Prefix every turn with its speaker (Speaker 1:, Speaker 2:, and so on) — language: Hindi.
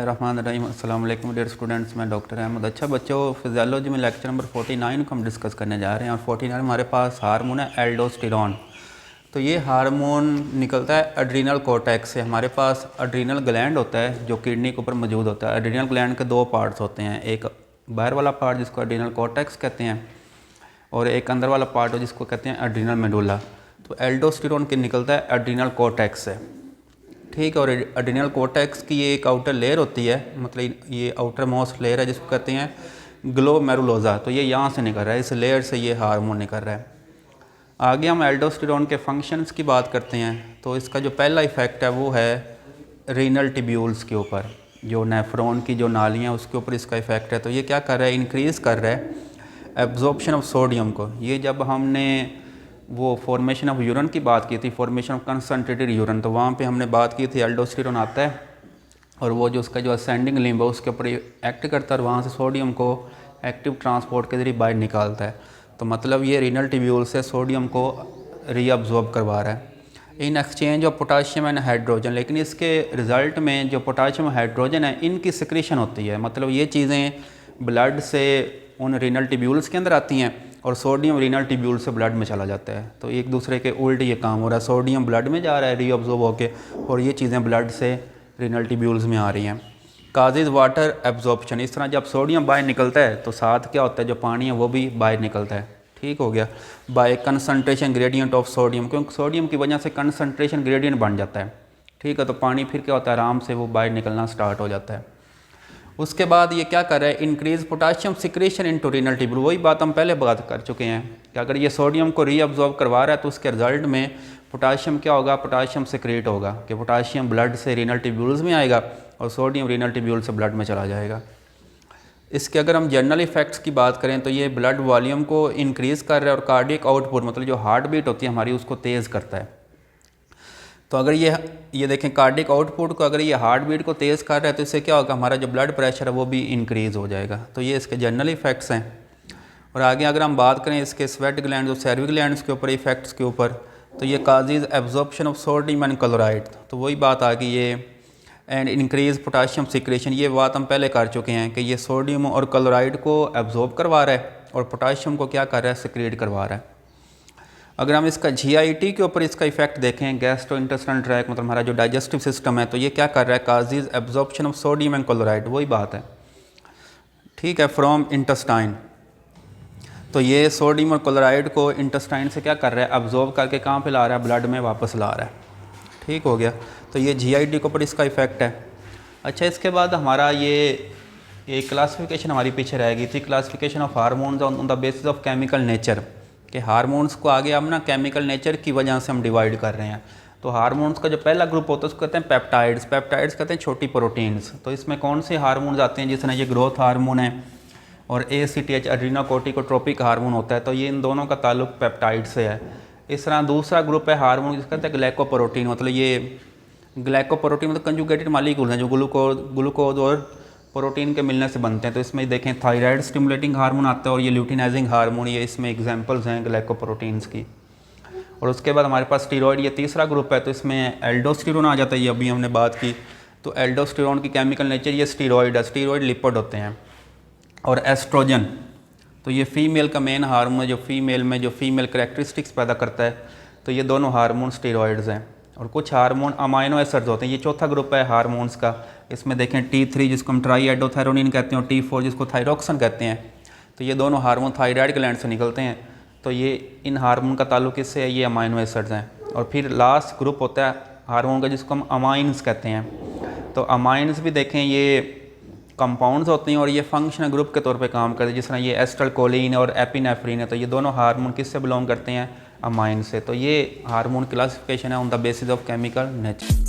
Speaker 1: बिस्मिल्लाहिर्रहमानिर्रहीम। अस्सलाम वालेकुम डियर स्टूडेंट्स, मैं डॉक्टर अहमद। अच्छा बच्चों, फिजियोलॉजी में लेक्चर नंबर 49 को हम डिस्कस करने जा रहे हैं और 49 हमारे पास हार्मोन है एल्डोस्टेरॉन। तो ये हार्मोन निकलता है एड्रीनल कोर्टेक्स से। हमारे पास एड्रीनल ग्लैंड होता है जो किडनी के ऊपर मौजूद होता है। एड्रीनल ग्लैंड के दो पार्ट्स होते हैं, एक बाहर वाला पार्ट जिसको एड्रीनल कोर्टेक्स कहते हैं और एक अंदर वाला पार्ट हो जिसको कहते हैं एड्रीनल मेडुला। तो एल्डोस्टेरॉन के निकलता है एड्रीनल कोर्टेक्स से, ठीक है। और एड्रीनल कोर्टेक्स की ये एक आउटर लेयर होती है, मतलब ये आउटर मोस्ट लेयर है जिसको कहते हैं ग्लोमेरुलोजा। तो ये यहाँ से निकल रहा है, इस लेयर से ये हार्मोन निकल रहा है। आगे हम एल्डोस्टेरॉन के फंक्शंस की बात करते हैं। तो इसका जो पहला इफ़ेक्ट है वो है रीनल टिब्यूल्स के ऊपर, जो नेफ्रॉन की जो नालियाँ उसके ऊपर इसका इफ़ेक्ट है। तो ये क्या कर रहा है, इंक्रीज़ कर रहा है एब्जॉर्प्शन ऑफ सोडियम को। ये जब हमने वो फॉर्मेशन ऑफ यूरिन की बात की थी, फॉर्मेशन ऑफ कंसनट्रेटेड यूरिन, तो वहाँ पे हमने बात की थी एल्डोस्टेरॉन आता है और वो जो उसका जो असेंडिंग लिम्ब है उसके ऊपर एक्ट करता है और वहाँ से सोडियम को एक्टिव ट्रांसपोर्ट के जरिए बाहर निकालता है। तो मतलब ये रीनल ट्यूब्यूल से सोडियम को रीअब्जॉर्ब करवा रहा है in exchange of potassium and hydrogen. लेकिन इसके रिज़ल्ट में जो पोटाशियम हाइड्रोजन है इनकी सिक्रीशन होती है, मतलब ये चीज़ें ब्लड से उन रीनल ट्यूब्यूल्स के अंदर आती हैं और सोडियम रीनल ट्यूब्यूल से ब्लड में चला जाता है। तो एक दूसरे के उल्ट ये काम हो रहा है, सोडियम ब्लड में जा रहा है रीअब्जॉर्ब होके और ये चीज़ें ब्लड से रीनल ट्यूब्यूल्स में आ रही हैं। काजेज वाटर एब्जॉर्प्शन, इस तरह जब सोडियम बाहर निकलता है तो साथ क्या होता है, जो पानी है वो भी बाहर निकलता है, ठीक हो गया, by concentration gradient of sodium, क्योंकि सोडियम की वजह से कंसनट्रेशन ग्रेडियंट बन जाता है, ठीक है। तो पानी फिर क्या होता है, आराम से वो बाहर निकलना स्टार्ट हो जाता है। उसके बाद ये क्या कर रहा है, increase potassium secretion into renal tubule. वही बात हम पहले बात कर चुके हैं कि अगर ये सोडियम को रीअब्जॉर्ब करवा रहा है तो उसके रिजल्ट में पोटाशियम क्या होगा, पोटाशियम सिक्रेट होगा कि पोटाशियम ब्लड से रीनल ट्यूब्यूल्स में आएगा और सोडियम रीनल ट्यूब्यूल से ब्लड में चला जाएगा। इसके अगर हम जनरल इफेक्ट्स की बात करें तो ये ब्लड वॉल्यूम को इंक्रीज़ कर रहा है और कार्डियक आउटपुट, मतलब जो हार्ट बीट होती है हमारी, उसको तेज़ करता है। तो अगर ये देखें कार्डियक आउटपुट को, अगर ये हार्ट बीट को तेज़ कर रहा है तो इससे क्या होगा, हमारा जो ब्लड प्रेशर है वो भी इंक्रीज़ हो जाएगा। तो ये इसके जनरल इफेक्ट्स हैं। और आगे अगर हम बात करें इसके स्वेट ग्लैंड और सैल्विक ग्लैंड्स के ऊपर इफेक्ट्स के ऊपर, तो ये causes absorption of sodium and chloride. तो वही बात आ गई ये एंड इंक्रीज पोटाशियम सिक्रेशन। ये बात हम पहले कर चुके हैं कि ये सोडियम और क्लोराइड को एब्जॉर्ब करवा रहा है और पोटाशियम को क्या कर रहा है, सिक्रेट करवा रहा है। अगर हम इसका GIT के ऊपर इसका इफेक्ट देखें, गैस्ट्रोइंटेस्टाइनल ट्रैक्ट, मतलब हमारा जो डाइजेस्टिव सिस्टम है, तो ये क्या कर रहा है, causes absorption of sodium and chloride, वही बात है, ठीक है, फ्रॉम इंटेस्टाइन। तो ये सोडियम और क्लोराइड को इंटेस्टाइन से क्या कर रहा है, एब्जॉर्ब करके कहाँ पे ला रहा है, ब्लड में वापस ला रहा है, ठीक हो गया। तो ये GIT के ऊपर इसका इफेक्ट है। अच्छा, इसके बाद हमारा ये क्लासिफिकेशन हमारी पीछे रह गई थी, classification of hormones on the basis of chemical nature, कि हार्मोन्स को आगे हम ना केमिकल नेचर की वजह से हम डिवाइड कर रहे हैं। तो हार्मोन्स का जो पहला ग्रुप होता है उसको कहते हैं पेप्टाइड्स। पेप्टाइड्स कहते हैं छोटी प्रोटीन्स। तो इसमें कौन से हार्मोन्स आते हैं, जिसमें ये ग्रोथ हार्मोन है और ACTH एड्रीनोकोर्टिकोट्रोपिक हार्मोन होता है। तो ये इन दोनों का ताल्लुक पेप्टाइड से है। इस तरह दूसरा ग्रुप है हार्मोन जिसका कहते हैं ग्लाइकोप्रोटीन, मतलब ये ग्लाइकोप्रोटीन मतलब कंजुगेटेड मालिक्यूल हैं जो ग्लूकोज और प्रोटीन के मिलने से बनते हैं। तो इसमें देखें थायराइड स्टिमुलेटिंग हार्मोन आता है और ये ल्यूटिनाइजिंग हार्मोन, ये इसमें एग्जांपल्स हैं ग्लाइकोप्रोटीन्स की। और उसके बाद हमारे पास स्टीरॉयड, ये तीसरा ग्रुप है। तो इसमें एल्डोस्टेरॉन आ जाता है, ये अभी हमने बात की। तो एल्डोस्टेरॉन की केमिकल नेचर ये स्टीरॉयड है, स्टीरॉयड लिपिड होते हैं। और एस्ट्रोजन, तो ये फीमेल का मेन हार्मोन है जो फीमेल में जो फीमेल करेक्टरिस्टिक्स पैदा करता है। तो ये दोनों हार्मोन स्टीरॉयड्स हैं। और कुछ हार्मोन अमाइनो एसिड्स होते हैं, ये चौथा ग्रुप है हार्मोन्स का। इसमें देखें T3 जिसको हम ट्राईएडोथायरोनिन कहते हैं और T4 जिसको थायरोक्सिन कहते हैं। तो ये दोनों हार्मोन थायराइड ग्लैंड से निकलते हैं। तो ये इन हार्मोन का ताल्लुक इससे है, ये अमाइनो एसिड्स हैं। और फिर लास्ट ग्रुप होता है हार्मोन का जिसको हम अमाइंस कहते हैं। तो अमाइंस भी देखें ये कंपाउंड्स होते हैं और ये फंक्शनल ग्रुप के तौर पे काम करते हैं, जिस तरह ये एस्टरकोलिन और एपिनेफ्रिन है। तो ये दोनों हार्मोन किससे बिलोंग करते हैं, अमाइन से। तो ये हार्मोन क्लासिफिकेशन है on the basis of chemical nature.